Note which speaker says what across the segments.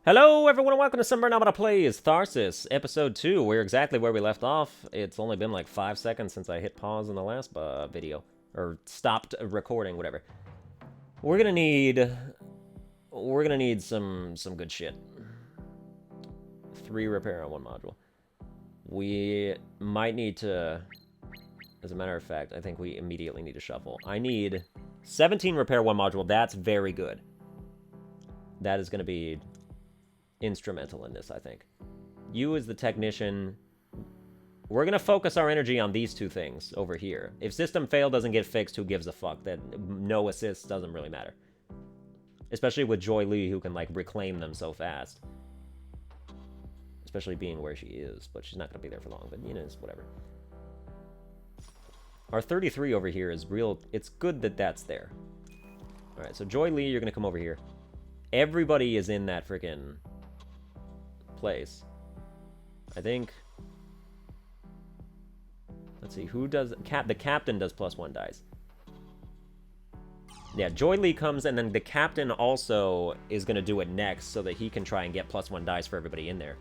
Speaker 1: Hello, everyone, and welcome to Sunburned Albino Plays Tharsis, Episode 2. We're exactly where we left off. It's only been like 5 seconds since I hit pause in the last video. Or stopped recording, whatever. We're gonna need some good shit. 3 repair on 1 module. We might need to... As a matter of fact, I think we immediately need to shuffle. I need 17 repair 1 module. That's very good. That is gonna be... instrumental in this, I think. You as the technician, we're gonna focus our energy on these 2 things over here. If system fail doesn't get fixed, who gives a fuck? That no assists doesn't really matter. Especially with Joy Lee, who can like reclaim them so fast. Especially being where she is, but she's not gonna be there for long, but you know, it's whatever. Our 33 over here is real, it's good that that's there. Alright, so Joy Lee, you're gonna come over here. Everybody is in that freaking place. I think. Let's see, who does... the captain does +1 dice. Yeah, Joy Lee comes, and then the captain also is going to do it next so that he can try and get +1 dice for everybody in there.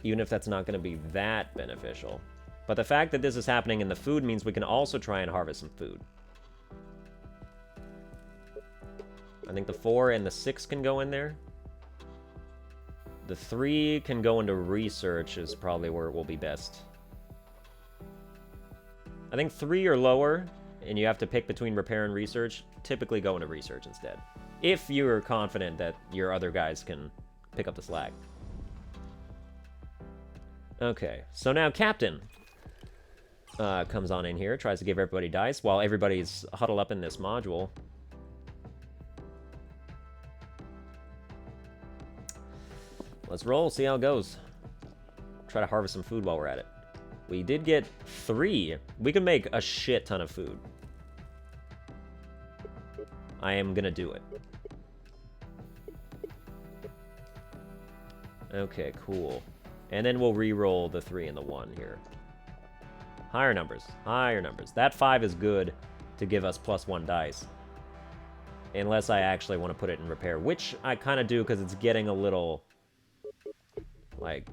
Speaker 1: Even if that's not going to be that beneficial. But the fact that this is happening in the food means we can also try and harvest some food. I think the 4 and the 6 can go in there. The 3 can go into research is probably where it will be best. I think 3 or lower, and you have to pick between repair and research, typically go into research instead. If you're confident that your other guys can pick up the slack. Okay, so now Captain comes on in here, tries to give everybody dice while everybody's huddled up in this module. Let's roll, see how it goes. Try to harvest some food while we're at it. We did get 3. We can make a shit ton of food. I am gonna do it. Okay, cool. And then we'll re-roll the 3 and the 1 here. Higher numbers. Higher numbers. That 5 is good to give us +1 dice. Unless I actually want to put it in repair, which I kind of do because it's getting a little... Like,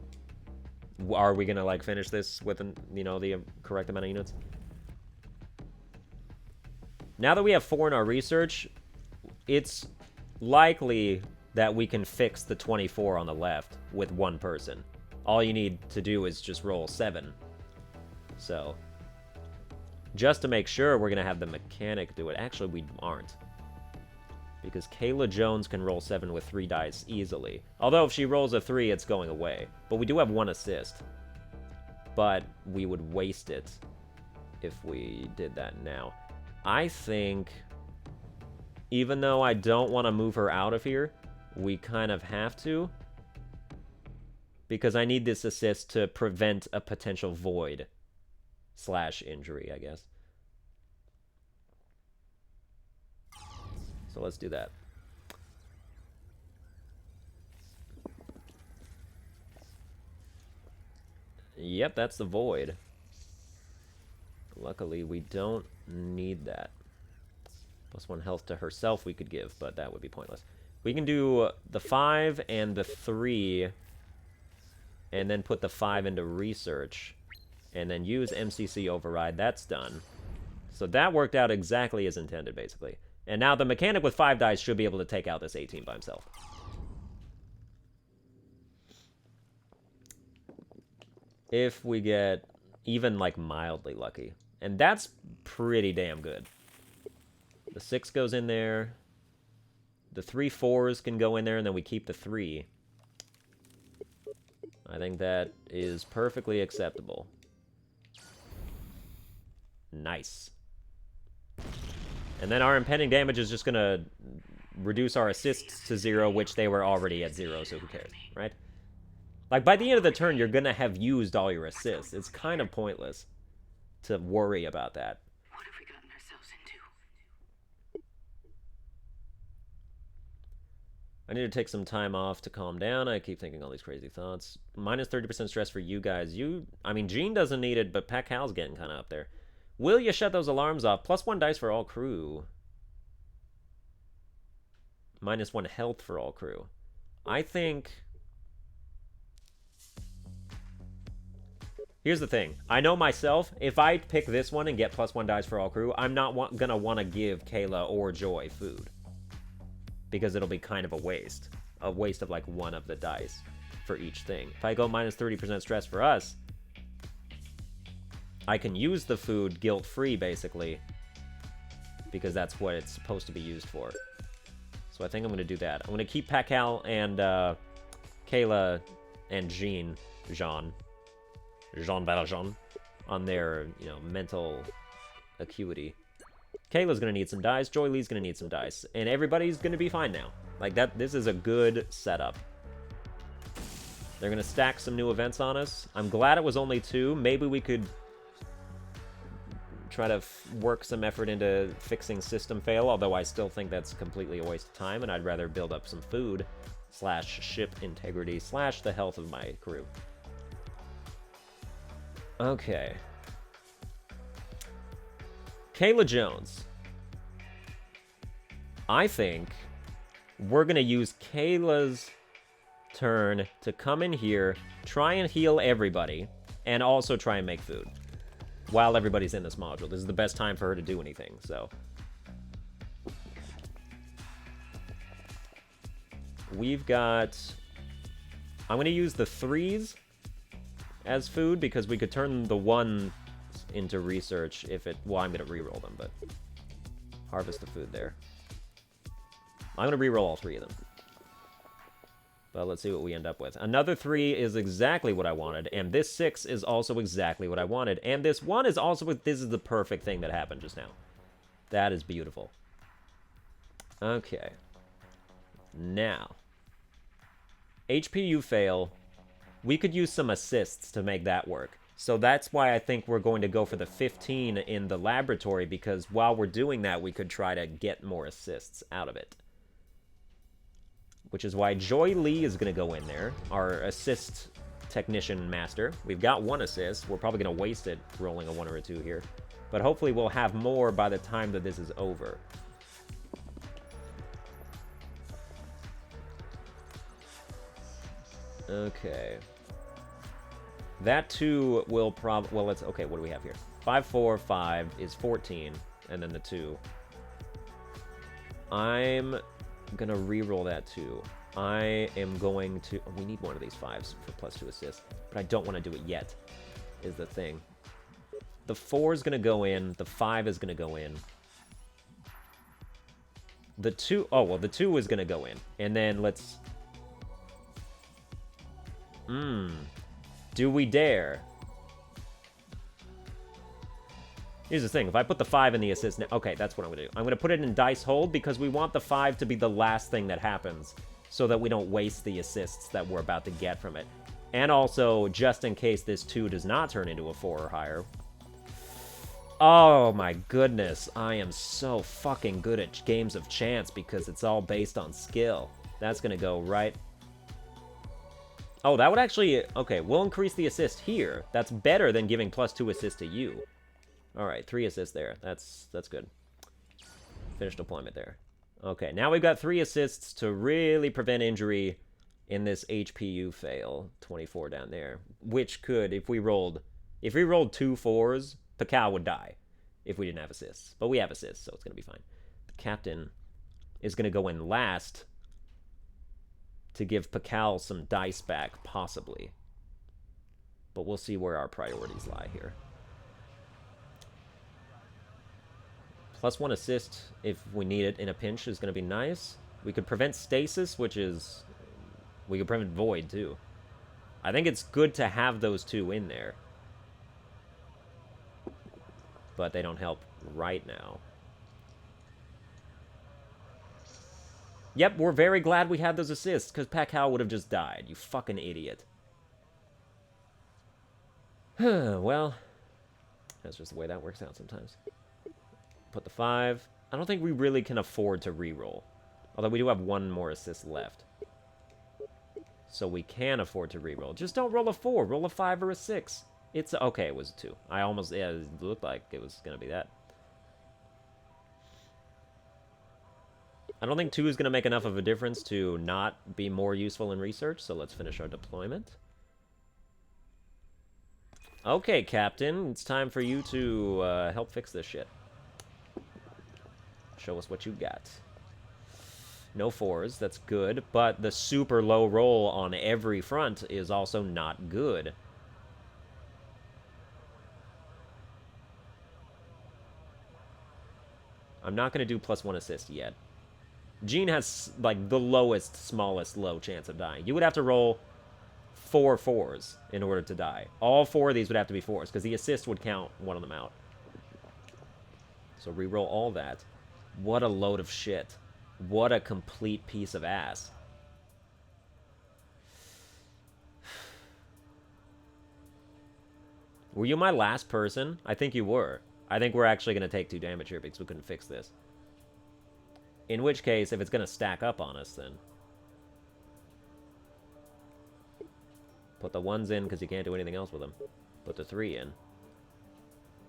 Speaker 1: are we gonna like finish this with, you know, the correct amount of units? Now that we have 4 in our research, it's likely that we can fix the 24 on the left with 1 person. All you need to do is just roll 7. So, just to make sure, we're gonna have the mechanic do it. Actually, we aren't. Because Kayla Jones can roll 7 with 3 dice easily. Although if she rolls a 3, it's going away. But we do have 1 assist. But we would waste it if we did that now. I think, even though I don't want to move her out of here, we kind of have to. Because I need this assist to prevent a potential void. / injury, I guess. So let's do that. Yep, that's the void. Luckily, we don't need that. +1 health to herself we could give, but that would be pointless. We can do the 5 and the 3, and then put the 5 into research, and then use MCC override. That's done. So that worked out exactly as intended, basically. And now the mechanic with 5 dice should be able to take out this 18 by himself. If we get even, like, mildly lucky. And that's pretty damn good. The 6 goes in there. The 3 4s can go in there, and then we keep the 3. I think that is perfectly acceptable. Nice. And then our impending damage is just going to reduce our assists to 0, which they were already at 0, so who cares, right? Like, by the end of the turn, you're going to have used all your assists. It's kind of pointless to worry about that.
Speaker 2: What have we gotten ourselves into?
Speaker 1: I need to take some time off to calm down. I keep thinking all these crazy thoughts. Minus 30% stress for you guys. I mean, Gene doesn't need it, but Pacal's getting kind of up there. Will you shut those alarms off? +1 dice for all crew. -1 health for all crew. I think... Here's the thing. I know myself, if I pick this one and get +1 dice for all crew, I'm not gonna want to give Kayla or Joy food. Because it'll be kind of a waste. A waste of like 1 of the dice for each thing. If I go -30% stress for us, I can use the food guilt-free, basically. Because that's what it's supposed to be used for. So I think I'm going to do that. I'm going to keep Pakal and Kayla and Jean Valjean on their, you know, mental acuity. Kayla's going to need some dice. Joy Lee's going to need some dice. And everybody's going to be fine now. Like, this is a good setup. They're going to stack some new events on us. I'm glad it was only 2. Maybe we could try to work some effort into fixing system fail, although I still think that's completely a waste of time, and I'd rather build up some food / ship integrity / the health of my crew. Okay. Kayla Jones. I think we're going to use Kayla's turn to come in here, try and heal everybody, and also try and make food. While everybody's in this module. This is the best time for her to do anything, so. We've got... I'm going to use the 3s as food, because we could turn the 1 into research if it... Well, I'm going to reroll them, but... Harvest the food there. I'm going to reroll all 3 of them. But let's see what we end up with. Another 3 is exactly what I wanted, and this 6 is also exactly what I wanted, and this 1 is also... This is the perfect thing that happened just now. That is beautiful. Okay. Now. HPU fail. We could use some assists to make that work. So that's why I think we're going to go for the 15 in the laboratory, because while we're doing that, we could try to get more assists out of it. Which is why Joy Lee is going to go in there, our assist technician master. We've got 1 assist. We're probably going to waste it rolling a 1 or a 2 here. But hopefully we'll have more by the time that this is over. Okay. That 2 will probably... Well, let's... Okay, what do we have here? 5, 4, 5 is 14, and then the 2. I'm gonna re-roll that 2. I am going to... We need one of these 5s for +2 assists, but I don't want to do it yet, is the thing. The 4 is gonna go in. The 5 is gonna go in. The 2... Oh, well, the 2 is gonna go in. And then let's... Do we dare? Here's the thing. If I put the 5 in the assist now... Okay, that's what I'm going to do. I'm going to put it in dice hold because we want the 5 to be the last thing that happens so that we don't waste the assists that we're about to get from it. And also, just in case this 2 does not turn into a 4 or higher. Oh my goodness. I am so fucking good at games of chance because it's all based on skill. That's going to go right... Oh, that would actually... Okay, we'll increase the assist here. That's better than giving +2 assist to you. Alright, 3 assists there. That's good. Finished deployment there. Okay, now we've got 3 assists to really prevent injury in this HPU fail. 24 down there. Which could, if we rolled 2 4s, Pakal would die if we didn't have assists. But we have assists, so it's going to be fine. The captain is going to go in last to give Pakal some dice back, possibly. But we'll see where our priorities lie here. +1 assist, if we need it in a pinch, is going to be nice. We could prevent stasis, which is... We could prevent void, too. I think it's good to have those 2 in there. But they don't help right now. Yep, we're very glad we had those assists, because Pakal would have just died. You fucking idiot. Well, that's just the way that works out sometimes. Put the 5. I don't think we really can afford to reroll. Although we do have 1 more assist left. So we can afford to reroll. Just don't roll a 4. Roll a 5 or a 6. It's... Okay, it was a 2. I almost... Yeah, it looked like it was going to be that. I don't think 2 is going to make enough of a difference to not be more useful in research, so let's finish our deployment. Okay, Captain, it's time for you to help fix this shit. Show us what you got. No 4s, that's good, but the super low roll on every front is also not good. I'm not going to do +1 assist yet. Jean has, like, the lowest, smallest low chance of dying. You would have to roll 4 4s in order to die. All 4 of these would have to be 4s, because the assist would count one of them out. So reroll all that. What a load of shit. What a complete piece of ass. Were you my last person? I think you were. I think we're actually going to take 2 damage here because we couldn't fix this. In which case, if it's going to stack up on us, then... Put the 1s in because you can't do anything else with them. Put the 3 in.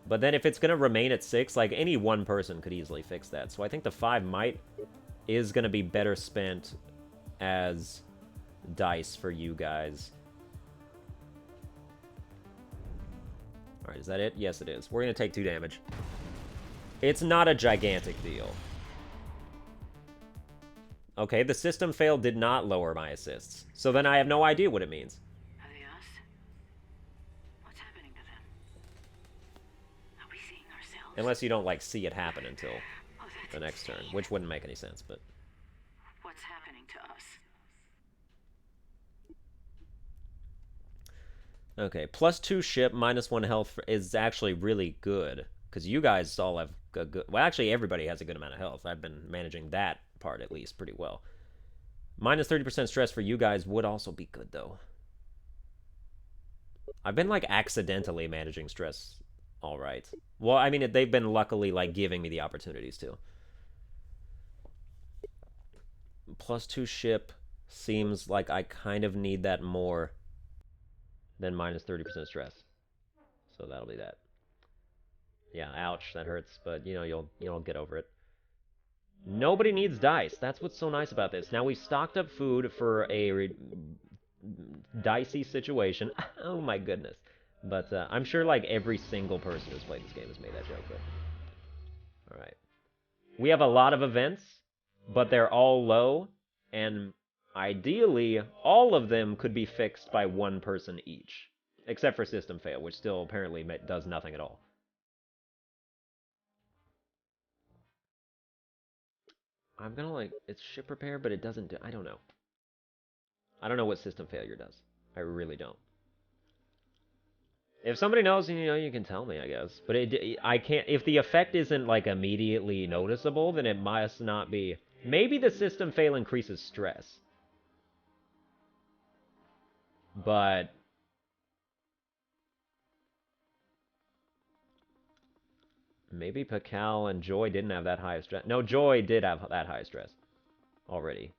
Speaker 1: But then if it's going to remain at 6, like, any one person could easily fix that. So I think the 5 is going to be better spent as dice for you guys. Alright, is that it? Yes, it is. We're going to take 2 damage. It's not a gigantic deal. Okay, the system fail did not lower my assists. So then I have no idea what it means.
Speaker 2: Are they us? What's happening to them? Are we seeing ourselves?
Speaker 1: Unless you don't, like, see it happen until
Speaker 2: Oh, that's
Speaker 1: the next turn,
Speaker 2: insane.
Speaker 1: which wouldn't make any sense, but...
Speaker 2: What's happening to us?
Speaker 1: Okay, +2 ship, -1 health is actually really good. Because you guys all have a good... Well, actually, everybody has a good amount of health. I've been managing that part, at least, pretty well. -30% stress for you guys would also be good, though. I've been, like, accidentally managing stress all right. Well, I mean, they've been luckily, like, giving me the opportunities to. +2 ship seems like I kind of need that more than -30% stress. So that'll be that. Yeah, ouch, that hurts, but you know, you'll get over it. Nobody needs dice. That's what's so nice about this. Now we've stocked up food for a dicey situation. Oh my goodness. But I'm sure like every single person who's played this game has made that joke, but... Alright. We have a lot of events, but they're all low, and ideally, all of them could be fixed by 1 person each. Except for system fail, which still apparently does nothing at all. I'm gonna, like, it's ship repair, but it doesn't do... I don't know. I don't know what system failure does. I really don't. If somebody knows, you know, you can tell me, I guess. But I can't... If the effect isn't, like, immediately noticeable, then it must not be... Maybe the system fail increases stress. But... Maybe Pakal and Joy didn't have that high of stress. No, Joy did have that high stress. Already.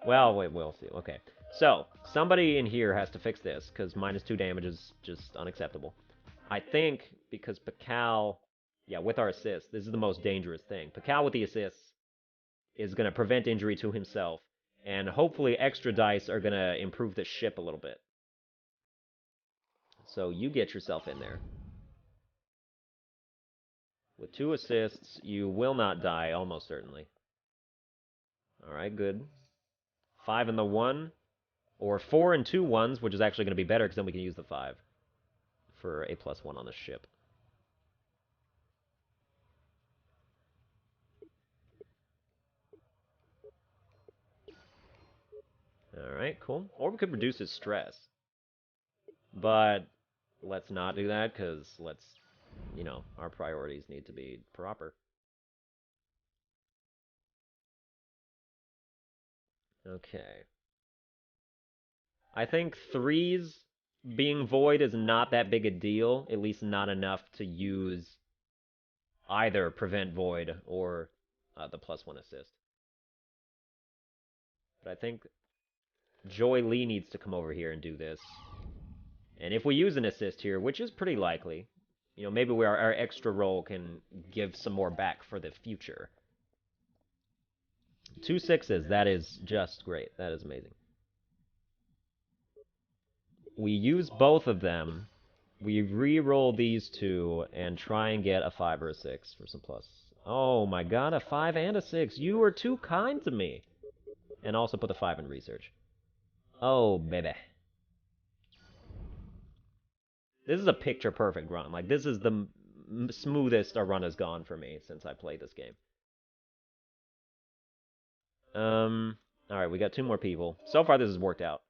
Speaker 1: Well, wait, we'll see. Okay. So, somebody in here has to fix this, because -2 damage is just unacceptable. I think, because Pakal... Yeah, with our assists, this is the most dangerous thing. Pakal with the assists is going to prevent injury to himself, and hopefully extra dice are going to improve the ship a little bit. So you get yourself in there. With 2 assists, you will not die, almost certainly. Alright, good. 5 and the 1, or 4 and 2 1s, which is actually going to be better, because then we can use the 5 for a +1 on the ship. Alright, cool. Or we could reduce his stress. But let's not do that, because let's, you know, our priorities need to be proper. Okay. I think 3s being void is not that big a deal, at least not enough to use either prevent void or the +1 assist. But I think Joy Lee needs to come over here and do this. And if we use an assist here, which is pretty likely, You know, maybe our extra roll can give some more back for the future. 2 6s, that is just great. That is amazing. We use both of them. We re-roll these two and try and get a 5 or a 6 for some plus. Oh my god, a 5 and a 6. You were too kind to me. And also put the 5 in research. Oh, baby. This is a picture-perfect run. Like, this is the smoothest a run has gone for me since I played this game. Alright, we got 2 more people. So far, this has worked out.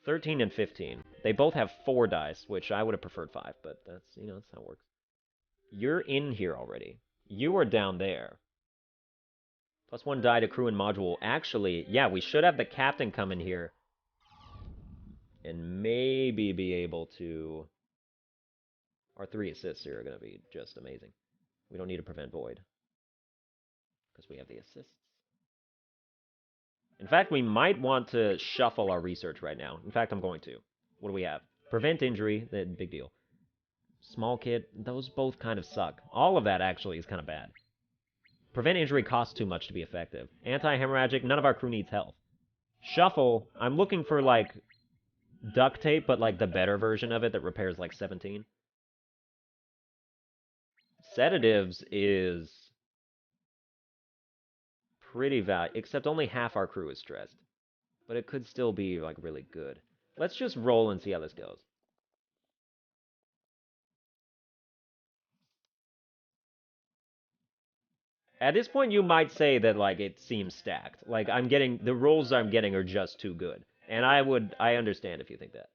Speaker 1: 13 and 15. They both have 4 dice, which I would have preferred 5, but that's, you know, that's how it works. You're in here already. You are down there. +1 die to crew and module. Actually, yeah, we should have the captain come in here and maybe be able to... Our 3 assists here are going to be just amazing. We don't need to prevent void because we have the assists. In fact, we might want to shuffle our research right now. In fact, I'm going to. What do we have? Prevent injury, big deal. Small kit, those both kind of suck. All of that actually is kind of bad. Prevent injury costs too much to be effective. Anti-hemorrhagic, none of our crew needs health. Shuffle, I'm looking for, like, duct tape, but, like, the better version of it that repairs, like, 17. Sedatives is pretty valuable, except only half our crew is stressed. But it could still be, like, really good. Let's just roll and see how this goes. At this point, you might say that, like, it seems stacked. Like, the rolls I'm getting are just too good. And I understand if you think that.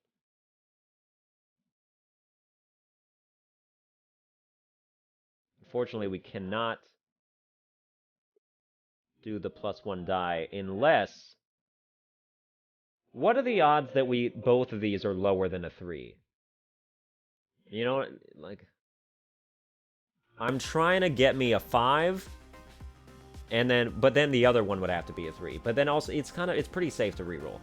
Speaker 1: Unfortunately, we cannot do the +1 die unless... What are the odds that both of these are lower than a 3? You know, like... I'm trying to get me a 5... But then the other one would have to be a 3. But then also, it's pretty safe to reroll.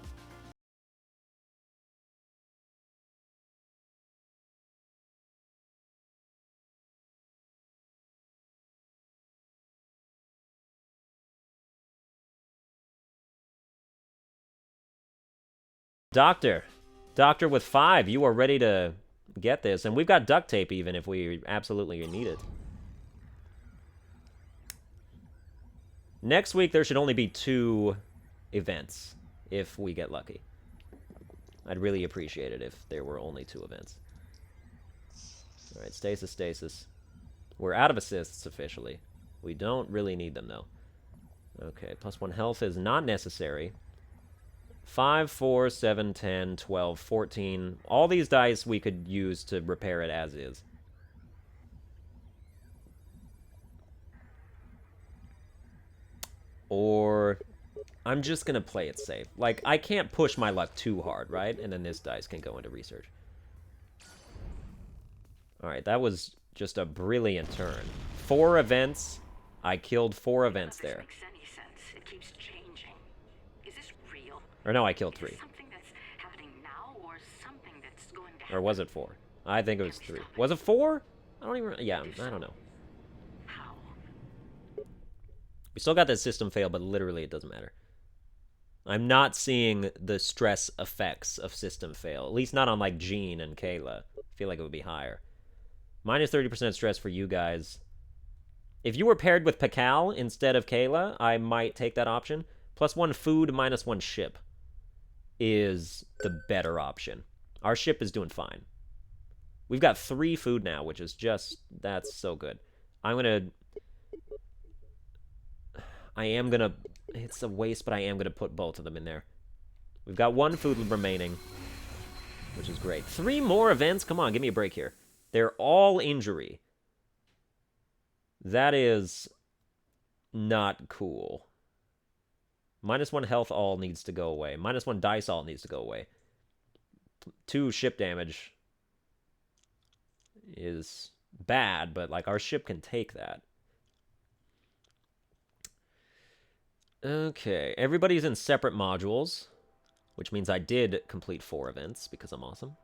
Speaker 1: Doctor with 5, you are ready to get this. And we've got duct tape even if we absolutely need it. Next week, there should only be 2 events, if we get lucky. I'd really appreciate it if there were only 2 events. Alright, stasis. We're out of assists, officially. We don't really need them, though. Okay, +1 health is not necessary. 5, 4, 7, 10, 12, 14. All these dice we could use to repair it as is. Or I'm just going to play it safe. Like, I can't push my luck too hard, right? And then this dice can go into research. Alright, that was just a brilliant turn. 4 events. I killed 4 events there.
Speaker 2: Makes any sense. It keeps changing. Is this real?
Speaker 1: Or no, I killed 3.
Speaker 2: Something that's happening now or something that's going to happen?
Speaker 1: Or was it 4? I think it was 3. Was it 4? I don't even... Yeah, I don't know.
Speaker 2: How?
Speaker 1: We still got that system fail, but literally it doesn't matter. I'm not seeing the stress effects of system fail. At least not on, like, Jean and Kayla. I feel like it would be higher. Minus 30% stress for you guys. If you were paired with Pakal instead of Kayla, I might take that option. +1 food, -1 ship is the better option. Our ship is doing fine. We've got 3 food now, which is just... That's so good. It's a waste, but I am gonna put both of them in there. We've got 1 food remaining, which is great. 3 more events? Come on, give me a break here. They're all injury. That is not cool. -1 health all needs to go away. -1 dice all needs to go away. 2 ship damage is bad, but, like, our ship can take that. Okay, everybody's in separate modules, which means I did complete 4 events because I'm awesome.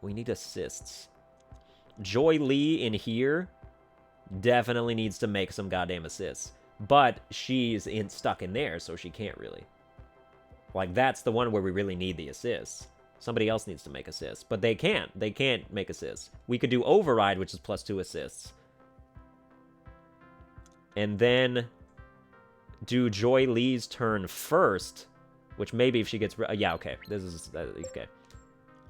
Speaker 1: We need assists. Joy Lee in here definitely needs to make some goddamn assists. But she's stuck in there, so she can't really. Like, that's the one where we really need the assists. Somebody else needs to make assists. But they can't. They can't make assists. We could do Override, which is +2 assists. And then do Joy Lee's turn first, which maybe if she gets... yeah, okay. This is... okay.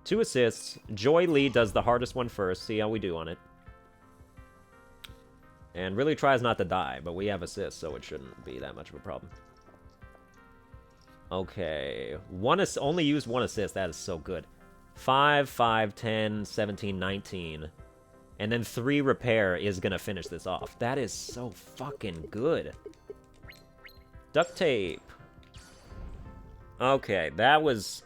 Speaker 1: 2 assists. Joy Lee does the hardest one first. See how we do on it. And really tries not to die, but we have assists, so it shouldn't be that much of a problem. Okay. Only used 1 assist. That is so good. 5, 5, 10, 17, 19. And then 3 repair is going to finish this off. That is so fucking good. Duct tape. Okay, that is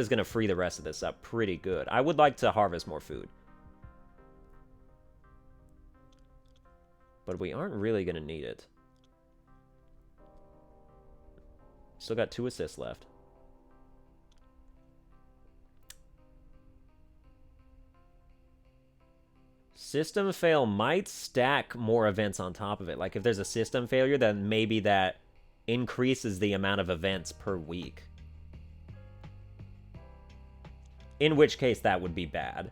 Speaker 1: going to free the rest of this up pretty good. I would like to harvest more food. But we aren't really going to need it. Still got 2 assists left. System fail might stack more events on top of it. Like, if there's a system failure, then maybe that increases the amount of events per week. In which case, that would be bad.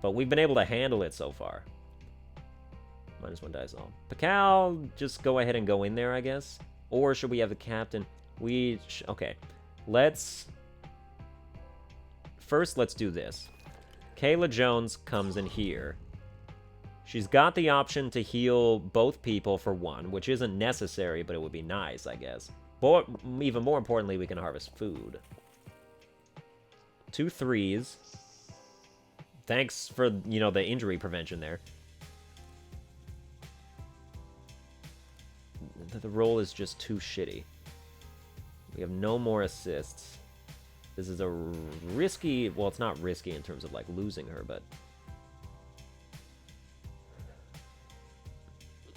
Speaker 1: But we've been able to handle it so far. -1 dice all. Pakal, just go ahead and go in there, I guess. Or should we have the captain? Okay. First, let's do this. Kayla Jones comes in here. She's got the option to heal both people for 1, which isn't necessary, but it would be nice, I guess. But even more importantly, we can harvest food. 2 3s. Thanks for, the injury prevention there. The roll is just too shitty. We have no more assists. This is a risky... Well, it's not risky in terms of, like, losing her, but...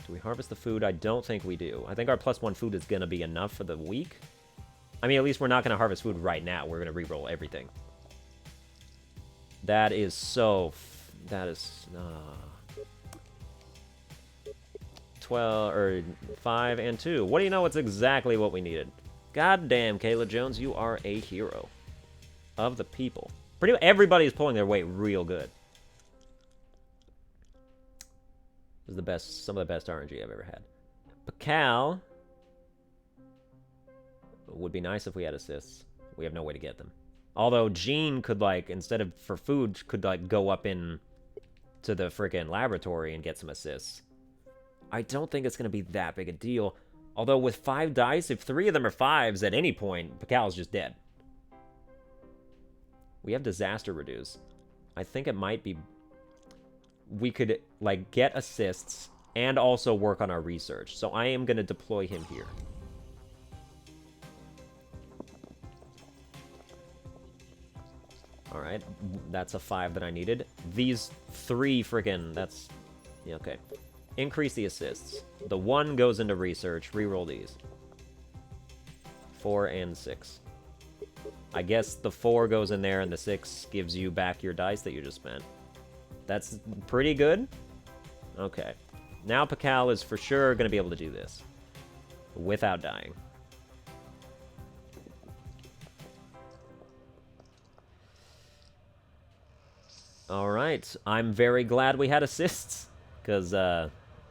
Speaker 1: Do we harvest the food? I don't think we do. I think our +1 food is going to be enough for the week. I mean, at least we're not going to harvest food right now. We're going to re-roll everything. That is so... That is... 12 or 5 and 2. What do you know? It's exactly what we needed. God damn, Kayla Jones, you are a hero of the people. Pretty much everybody is pulling their weight real good. This is the best, some of the best RNG I've ever had. Pakal would be nice if we had assists. We have no way to get them. Although Jean could, like, instead of for food, could, like, go up in to the freaking laboratory and get some assists. I don't think it's going to be that big a deal. Although with 5 dice, if 3 of them are 5s at any point, Pakal's just dead. We have disaster reduce. I think it might be... We could, like, get assists and also work on our research. So I am going to deploy him here. Alright, that's a 5 that I needed. These 3 friggin'... That's... Yeah, okay. Increase the assists. The 1 goes into research. Reroll these. 4 and 6. I guess the 4 goes in there and the 6 gives you back your dice that you just spent. That's pretty good. Okay. Now Pakal is for sure going to be able to do this. Without dying. Alright. I'm very glad we had assists. Because,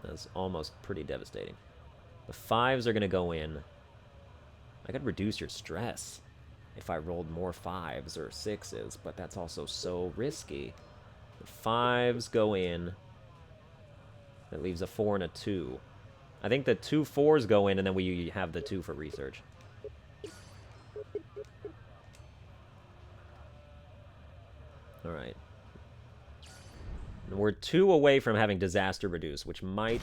Speaker 1: that's almost pretty devastating. The 5s are going to go in. I could reduce your stress if I rolled more 5s or 6s, but that's also so risky. The 5s go in. That leaves a 4 and a 2. I think the 2 4s go in, and then we have the 2 for research. Alright. We're 2 away from having disaster reduce, which might...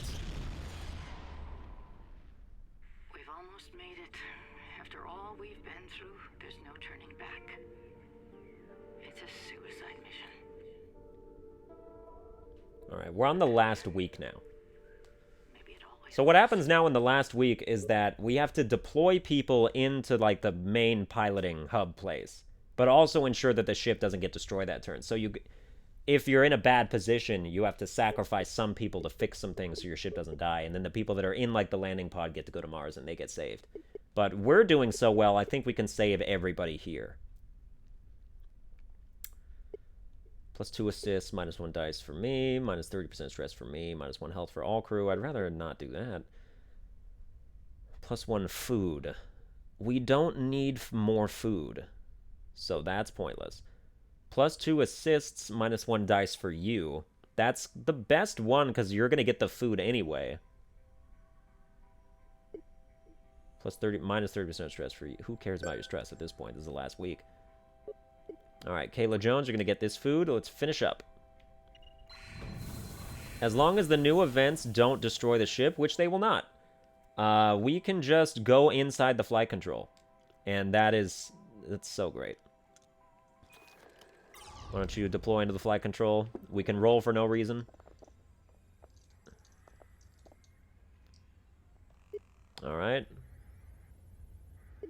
Speaker 2: We've almost made it. After all we've been through, there's no turning back. It's a suicide mission.
Speaker 1: Alright, we're on the last week now.
Speaker 2: Maybe it always
Speaker 1: So what happens now in the last week is that we have to deploy people into, like, the main piloting hub place, but also ensure that the ship doesn't get destroyed that turn. So if you're in a bad position, you have to sacrifice some people to fix some things so your ship doesn't die, and then the people that are in, like, the landing pod get to go to Mars and they get saved. But we're doing so well, I think we can save everybody here. Plus 2 assists, minus 1 dice for me, minus 30% stress for me, minus 1 health for all crew. I'd rather not do that. Plus 1 food. We don't need more food, so that's pointless. Plus 2 assists, minus 1 dice for you. That's the best one because you're going to get the food anyway. Plus minus 30% stress for you. Who cares about your stress at this point? This is the last week. Alright, Kayla Jones, you're going to get this food. Let's finish up. As long as the new events don't destroy the ship, which they will not, we can just go inside the flight control. And that's so great. Why don't you deploy into the flight control? We can roll for no reason. Alright.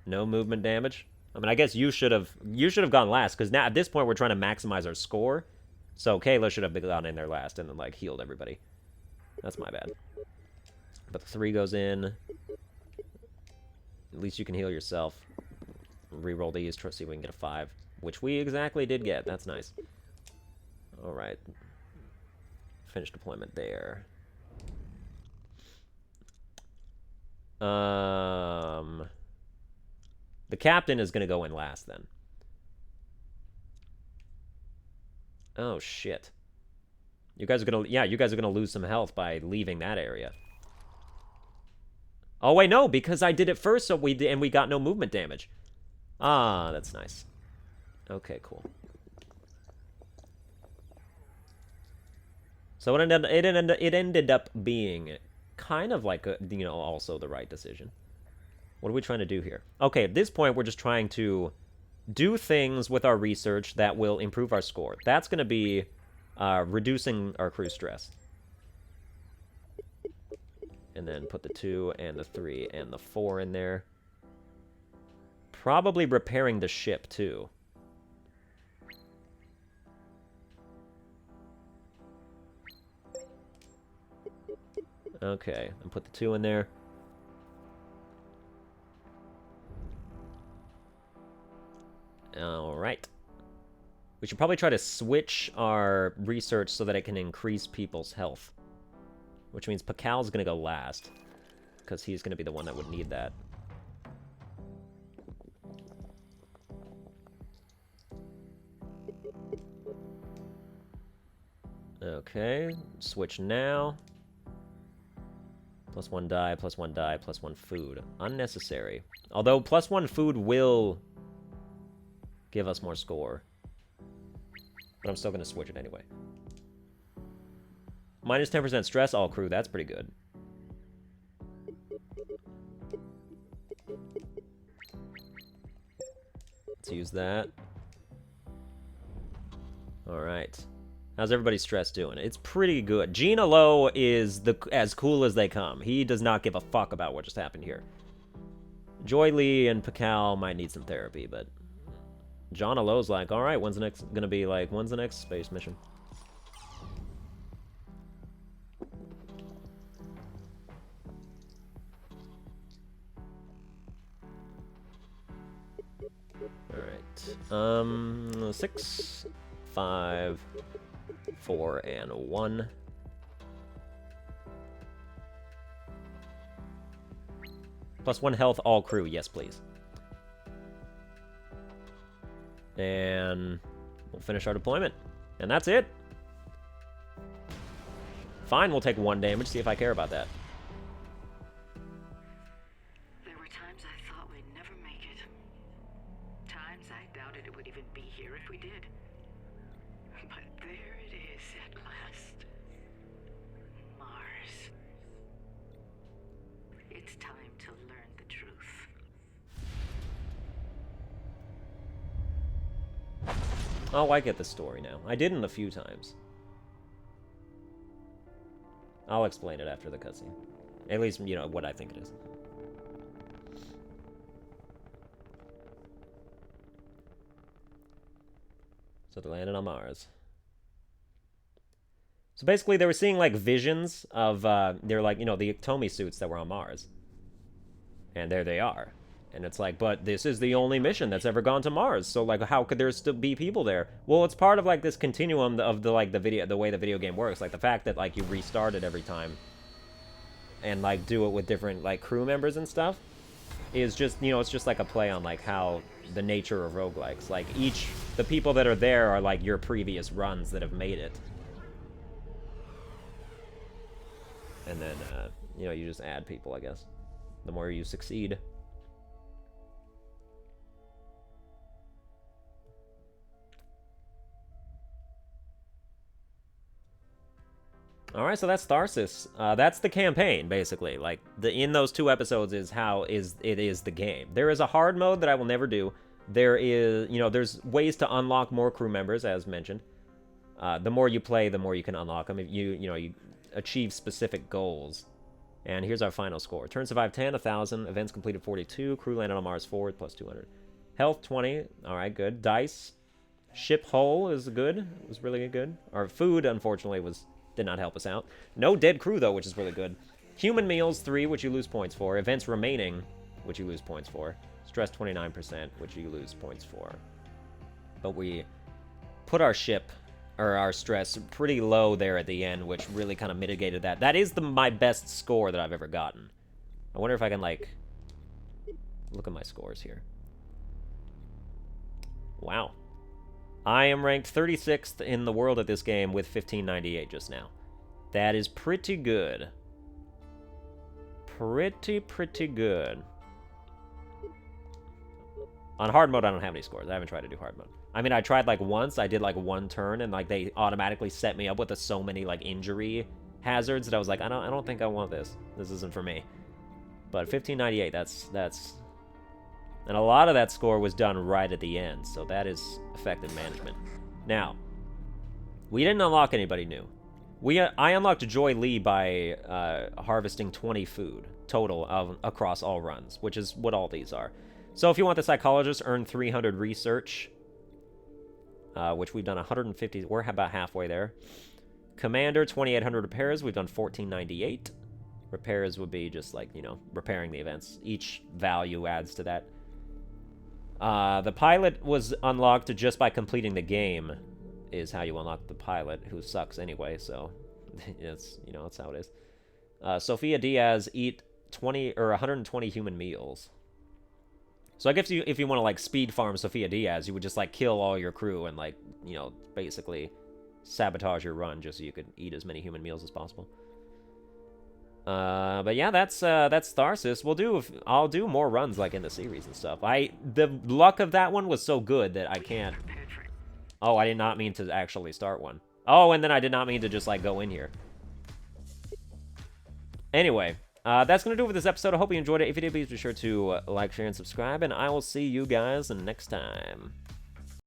Speaker 1: No movement damage. I mean, I guess you should have gone last, because now at this point we're trying to maximize our score. So Kayla should have gone in there last and then, like, healed everybody. That's my bad. But the 3 goes in. At least you can heal yourself. Reroll these, try to see if we can get a 5. Which we exactly did get. That's nice. Alright. Finish deployment there. The captain is going to go in last, then. Oh, shit. You guys are going to lose some health by leaving that area. Oh, wait, no, because I did it first, so we got no movement damage. Ah, that's nice. Okay, cool. So it ended up being kind of like also the right decision. What are we trying to do here? Okay, at this point, we're just trying to do things with our research that will improve our score. That's going to be reducing our crew stress. And then put the 2 and the 3 and the 4 in there. Probably repairing the ship, too. Okay, and put the 2 in there. Alright. We should probably try to switch our research so that it can increase people's health. Which means Pakal's going to go last. Because he's going to be the one that would need that. Okay, switch now. Plus 1 die, plus 1 die, plus 1 food. Unnecessary. Although plus 1 food will give us more score. But I'm still going to switch it anyway. Minus 10% stress, all crew. That's pretty good. Let's use that. Alright. How's everybody's stress doing? It's pretty good. Gina Lowe is as cool as they come. He does not give a fuck about what just happened here. Joy Lee and Pakal might need some therapy, but John Lowe's like, alright, when's the next space mission? Alright. 6, 5, 4, and 1. Plus 1 health, all crew. Yes, please. And we'll finish our deployment. And that's it. Fine, we'll take 1 damage, see if I care about that.
Speaker 2: There were times I thought we'd never make it. Times I doubted it would even be here if we did. But there it is at last. Mars. It's time to learn the truth.
Speaker 1: Oh, I get the story now. I didn't a few times. I'll explain it after the cutscene. At least, you know, what I think it is. So they landed on Mars. So basically, they were seeing, like, visions of, they're like, you know, the Tomy suits that were on Mars. And there they are. And it's like, but this is the only mission that's ever gone to Mars. So, like, how could there still be people there? Well, it's part of, like, this continuum of the, like, the way the video game works. Like, the fact that, like, you restart it every time. And, like, do it with different, like, crew members and stuff. Is just, you know, it's just like a play on, like, how the nature of roguelikes. Like, the people that are there are, like, your previous runs that have made it. And then, you know, you just add people, I guess. The more you succeed. Alright, so that's Tharsis. That's the campaign, basically. Like, in those 2 episodes is how it is the game. There is a hard mode that I will never do. There is, you know, there's ways to unlock more crew members, as mentioned. The more you play, the more you can unlock them. If you know, you achieve specific goals. And here's our final score. Turn survived 10, 1,000. Events completed 42. Crew landed on Mars 4, plus 200. Health 20. Alright, good. Dice. Ship hull is good. It was really good. Our food, unfortunately, did not help us out. No dead crew, though, which is really good. Human meals, 3, which you lose points for. Events remaining, which you lose points for. Stress, 29%, which you lose points for. But we put our ship, or our stress, pretty low there at the end, which really kind of mitigated that. That is my best score that I've ever gotten. I wonder if I can, like, look at my scores here. Wow. I am ranked 36th in the world at this game with 1598 just now. That is pretty good. Pretty good. On hard mode, I don't have any scores. I haven't tried to do hard mode. I mean, I tried, like, once. I did, like, 1 turn, and, like, they automatically set me up with so many, like, injury hazards that I was like, I don't think I want this. This isn't for me. But 1598, that's... And a lot of that score was done right at the end, so that is effective management. Now, we didn't unlock anybody new. I unlocked Joy Lee by harvesting 20 food total across all runs, which is what all these are. So if you want the Psychologist, earn 300 research, which we've done 150. We're about halfway there. Commander, 2,800 repairs. We've done 1,498. Repairs would be just like, you know, repairing the events. Each value adds to that. The pilot was unlocked just by completing the game, is how you unlock the pilot, who sucks anyway, so it's, you know, that's how it is. Sophia Diaz, eat 20 or 120 human meals. So I guess if you want to, like, speed farm Sophia Diaz, you would just, like, kill all your crew and, like, you know, basically sabotage your run just so you could eat as many human meals as possible. But yeah, that's Tharsis. I'll do more runs, like, in the series and stuff. The luck of that one was so good that I can't... Oh, I did not mean to actually start one. Oh, and then I did not mean to just, like, go in here. Anyway, that's going to do it for this episode. I hope you enjoyed it. If you did, please be sure to like, share, and subscribe, and I will see you guys next time.